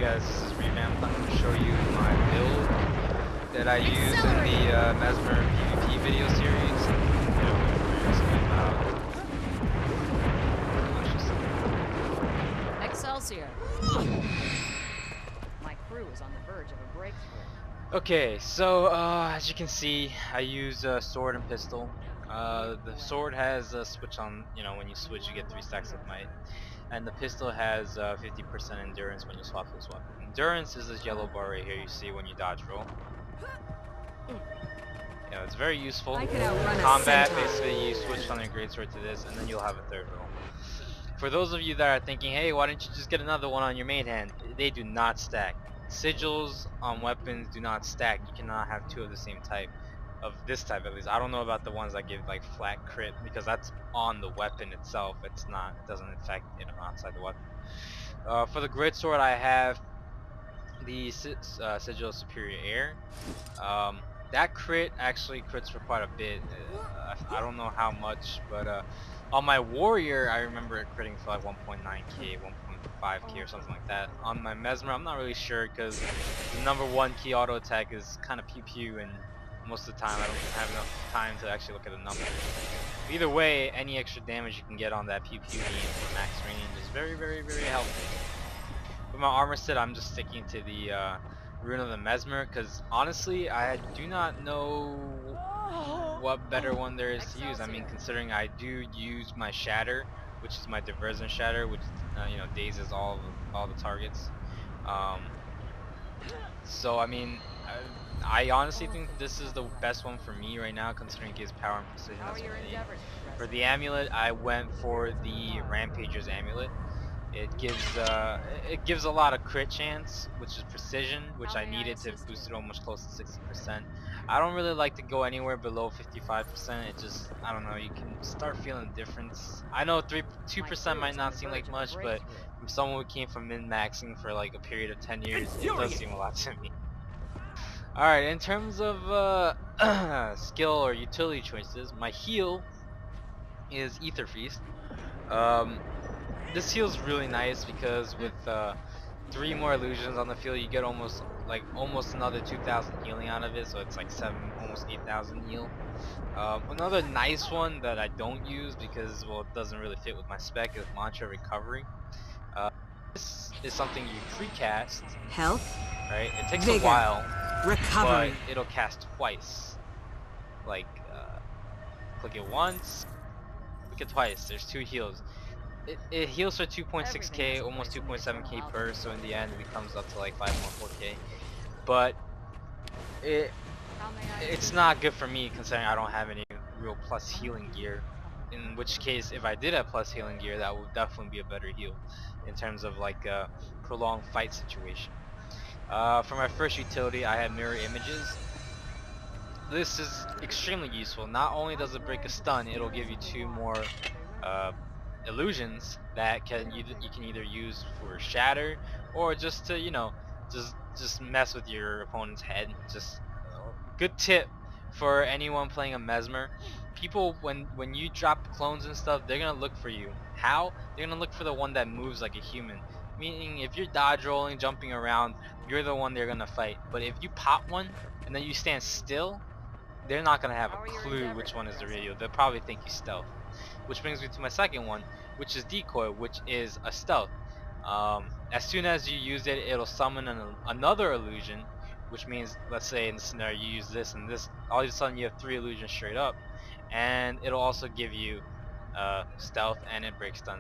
guys, this is Revamped. I'm going to show you my build that I use in the Mesmer PvP video series. Excelsior! My crew is on the verge of a breakthrough. Okay, so as you can see, I use sword and pistol. The sword has a switch on, when you switch you get 3 stacks of might. And the pistol has 50% endurance when you swap this weapon. Endurance is this yellow bar right here you see when you dodge roll. It's very useful. I can outrun Combat, a centaur. basically you switch from your greatsword to this and then you'll have a third roll. For those of you that are thinking, hey, why don't you just get another one on your main hand? They do not stack. Sigils on weapons do not stack. You cannot have 2 of the same type. Of this type at least. I don't know about the ones that give like flat crit because that's on the weapon itself. It doesn't affect outside the weapon. For the greatsword I have the Sigil of Superior Air. That crit actually crits for quite a bit. I don't know how much, but on my warrior I remember it critting for like 1.9k, 1.5k or something like that. On my Mesmer I'm not really sure because the #1 key auto attack is kind of pew pew, and most of the time I don't have enough time to actually look at the numbers. Either way, any extra damage you can get on that pew pew beam for max range is very helpful. With my armor set, I'm just sticking to the Rune of the Mesmer because honestly, I do not know what better one there is to use. I mean, considering I do use my Shatter, which is my Diversion Shatter, which dazes all the targets. So I mean, I honestly think this is the best one for me right now, considering it gives power and precision. That's what I need. For the amulet, I went for the Rampager's amulet. It gives a lot of crit chance, which is precision, which I needed to boost it almost close to 60%. I don't really like to go anywhere below 55%. It just, I don't know, you can start feeling the difference. I know 2% might not seem like much, but from someone who came from min-maxing for like a period of 10 years, it does seem a lot to me. Alright, in terms of skill or utility choices, my heal is Ether Feast. This heal's really nice because with 3 more illusions on the field, you get almost another 2,000 healing out of it, so it's like almost 8,000 heal. Another nice one that I don't use because it doesn't really fit with my spec is Mantra Recovery. This is something you pre-cast. Health. Right? It takes Vigor. a while, Recovery. but it'll cast twice. Like, click it once, click it twice. There's 2 heals. It heals for 2.6k, almost 2.7k per, so in the end it comes up to like 5.4k. But it's not good for me considering I don't have any real plus healing gear. In which case, if I did have plus healing gear, that would definitely be a better heal in terms of like a prolonged fight situation. For my first utility, I had Mirror Images. This is extremely useful. Not only does it break a stun, it'll give you 2 more illusions that you can either use for Shatter or just to just mess with your opponent's head. Just good tip for anyone playing a Mesmer. People, when you drop clones and stuff, they're gonna look for you. How? They're gonna look for the one that moves like a human. Meaning, if you're dodge rolling, jumping around, you're the one they're gonna fight. But if you pop one and then you stand still, they're not gonna have a clue which one is the real. They'll probably think you stealth. Which brings me to my second one, which is Decoy, which is a stealth. As soon as you use it, it'll summon another illusion, which means, let's say in the scenario you use this and this, all of a sudden you have 3 illusions straight up, and it'll also give you stealth, and it breaks stun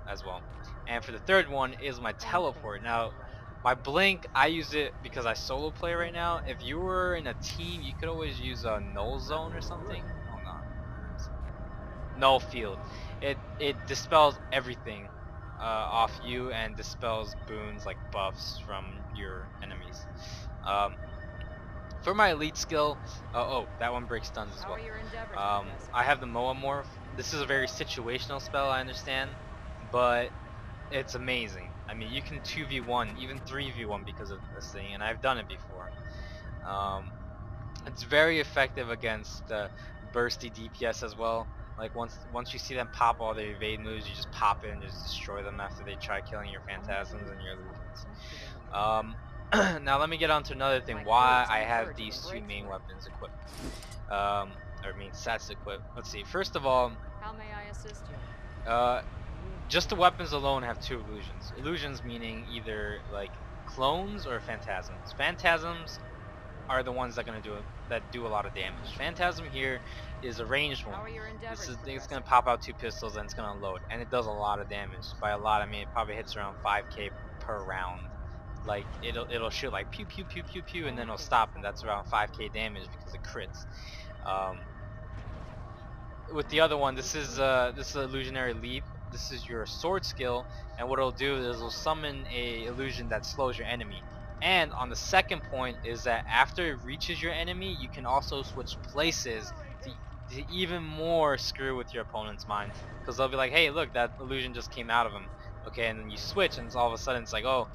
as well. And for the third one is my teleport. Now, my blink, I use it because I solo play right now. If you were in a team, you could always use a null zone or something. Hold on. Null field. It dispels everything off you and dispels boons like buffs from your enemies. For my elite skill, that one breaks stuns as well. I have the Moa Morph. This is a very situational spell, I understand, but it's amazing. I mean, you can 2v1, even 3v1 because of this thing, and I've done it before. It's very effective against bursty DPS as well. Like once you see them pop all their evade moves, you just pop it and just destroy them after they try killing your phantasms and your illusions. Now let me get on to another thing. My crew Why is on I the have verge of a these two main breakthrough. weapons equipped, or main sets equipped. Let's see. First of all, How may I assist you? uh, just the weapons alone have two illusions. Illusions meaning either like clones or phantasms. Phantasms are the ones that do a lot of damage. Phantasm here is a ranged one. How are your This endeavors is it's gonna progressing? pop out 2 pistols and it's gonna load, and it does a lot of damage. By a lot, I mean it probably hits around 5k per round. Like it'll shoot like pew pew pew pew pew, and then it'll stop, and that's around 5k damage because it crits. Um, with the other one, this is illusionary leap. This is your sword skill, and what it'll do is it'll summon a illusion that slows your enemy. And on the second point is that after it reaches your enemy, you can also switch places to, to even more screw with your opponent's mind, because they'll be like, hey, look, that illusion just came out of him. Okay, and then you switch, and all of a sudden it's like, oh,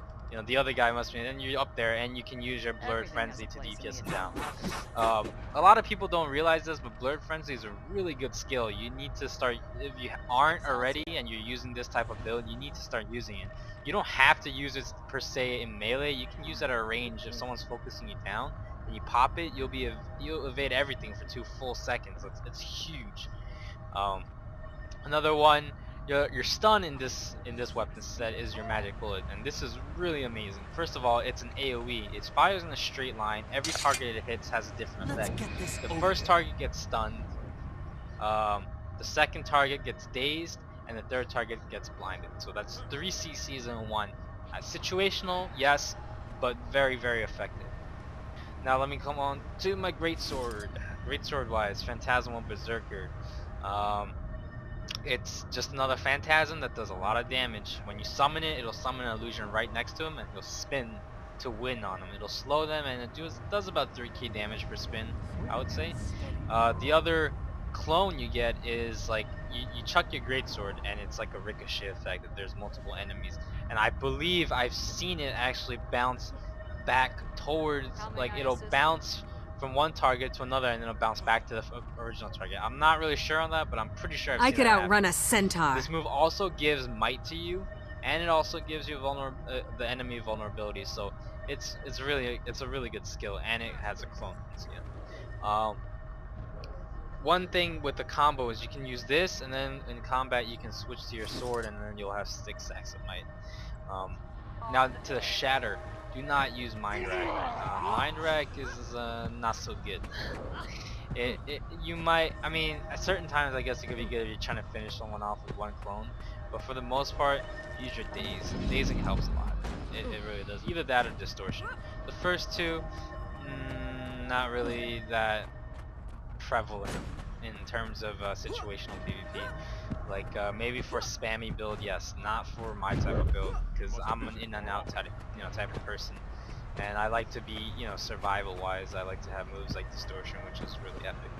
the other guy must be, and then you're up there, and you can use your blurred Everything has frenzy a to place in the DPS him down. eternal alchemy. A lot of people don't realize this, but blurred frenzy is a really good skill. You need to start, if you aren't already and you're using this type of build, you need to start using it. You don't have to use it per se in melee. You can use it at a range. If someone's focusing you down and you pop it, you'll evade everything for 2 full seconds. It's huge. Um, Another one, your stun in this weapon set is your magic bullet, and this is really amazing. First of all, it's an AoE. It fires in a straight line. Every target it hits has a different Let's effect. get this The over first with. target gets stunned. The second target gets dazed, and the third target gets blinded. So that's 3 CCs in one. Situational, yes, but very effective. Now let me come on to my great sword. Great sword wise, Phantasmal Berserker. Um, it's just another phantasm that does a lot of damage. When you summon it, it'll summon an illusion right next to him and he'll spin to win on him. It'll slow them and it does about 3k damage per spin, I would say. The other clone you get is like you chuck your greatsword and it's like a ricochet effect that there's multiple enemies. And I believe I've seen it actually bounce back towards, How may like I it'll assist you? bounce from one target to another and then it'll bounce back to the original target. I'm not really sure on that, but I'm pretty sure I've I seen could that happen. outrun a centaur. This move also gives might to you, and it also gives you the enemy vulnerability. So it's a really good skill, and it has a clone. So yeah. One thing with the combo is you can use this, and then in combat you can switch to your sword, and then you'll have 6 stacks of might. Now to the shatter, do not use mind rack. Mind rack is not so good. You might, I mean, at certain times I guess it could be good if you're trying to finish someone off with one clone, but for the most part, use your daze. Dazing helps a lot. It really does. Either that or distortion. The first two, not really that prevalent in terms of situational PvP. Like maybe for spammy build, yes, not for my type of build, because I'm an in and out type of person, and I like to be survival wise. I like to have moves like distortion, which is really epic.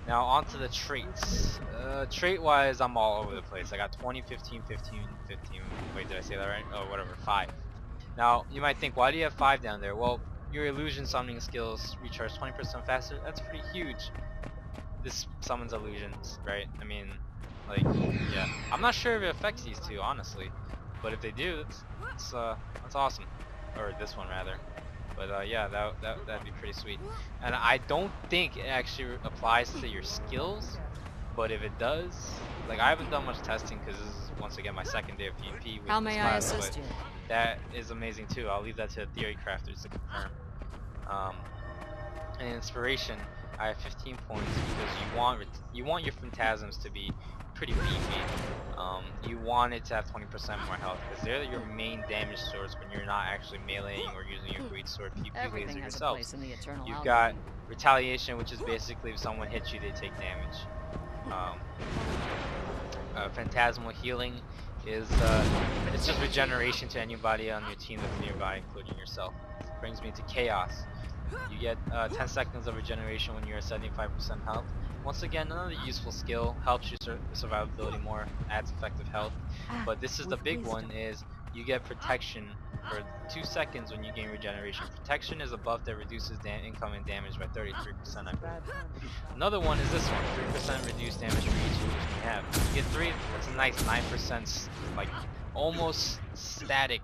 Now onto the traits. Trait wise, I'm all over the place. I got 20, 15, 15, 15. Wait, did I say that right? Oh, whatever. 5. Now you might think, why do you have 5 down there? Well, your illusion summoning skills recharge 20% faster. That's pretty huge. This summons illusions, right? I mean, like, yeah. I'm not sure if it affects these two, honestly, but if they do, that's awesome. Or this one rather. But yeah, that'd be pretty sweet. And I don't think it actually applies to your skills, but if it does, like I haven't done much testing because this is once again my second day of PvP with How this may I class, assist but you? that is amazing too. I'll leave that to the theory crafters to confirm. Um, and inspiration, I have 15 points because you want your phantasms to be pretty beefy. You want it to have 20% more health because they're your main damage source when you're not actually meleeing or using your great sword PP laser Everything has a yourselves. place in the eternal You've alchemy. got retaliation, which is basically if someone hits you, they take damage. Um, Phantasmal healing is it's just regeneration to anybody on your team that's nearby, including yourself. Brings me to chaos. You get 10 seconds of regeneration when you're at 75% health. Once again, another useful skill, helps your survivability more, adds effective health. But this is the big one, is you get protection for 2 seconds when you gain regeneration. Protection is a buff that reduces incoming damage by 33%, I believe. Another one is this one, 3% reduced damage for each illusion you have. You get 3, that's a nice 9% like almost static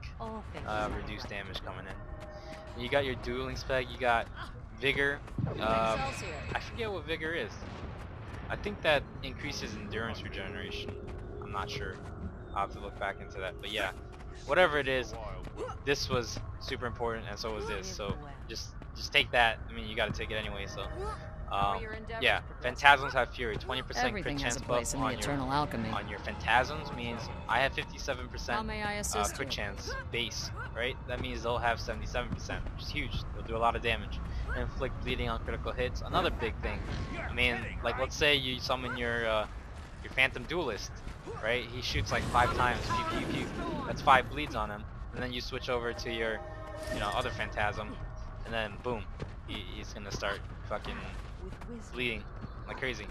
reduced damage coming in. You got your dueling spec, you got Vigor. I forget what Vigor is. I think that increases endurance regeneration. I'm not sure. I'll have to look back into that. But yeah, whatever it is, this was super important, and so was this. So just take that. I mean, you got to take it anyway. So yeah, Phantasms have Fury. 20% crit chance buff on your Phantasms means I have 57% crit chance base, right? That means they'll have 77%, which is huge. They'll do a lot of damage. Inflict bleeding on critical hits. Another big thing. I mean, like let's say you summon your Phantom Duelist, right? He shoots like 5 times, pew pew pew. That's 5 bleeds on him, and then you switch over to your, other Phantasm, and then boom, he's gonna start fucking bleeding like crazy.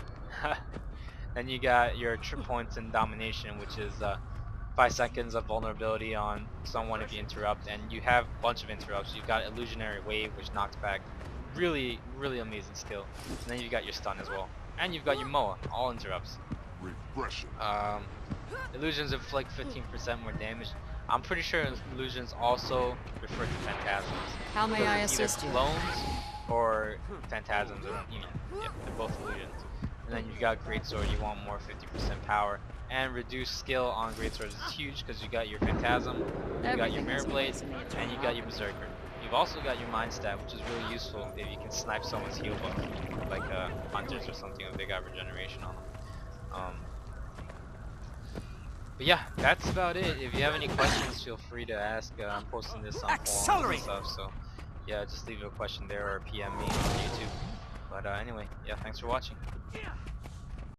Then you got your trip points in domination, which is 5 seconds of vulnerability on someone if you interrupt, and you have a bunch of interrupts. You've got illusionary wave, which knocks back, really amazing skill. And then you got your stun as well, and you've got your Moa, all interrupts. Illusions inflict 15% more damage. I'm pretty sure illusions also refer to Phantasms. How may I assist you? Clones or Phantasms, yeah, they're both illusions. And then you got Greatsword, you want more 50% power. And reduced skill on Greatsword is huge because you got your Phantasm, you got your Mirror Blade, and you got your Berserker. You've also got your Mind Stab, which is really useful if you can snipe someone's heal buff, like Hunters or something if they got regeneration on them. But yeah, that's about it. If you have any questions, feel free to ask. I'm posting this on forums and stuff, so yeah, just leave a question there or PM me on YouTube. But anyway, yeah, thanks for watching.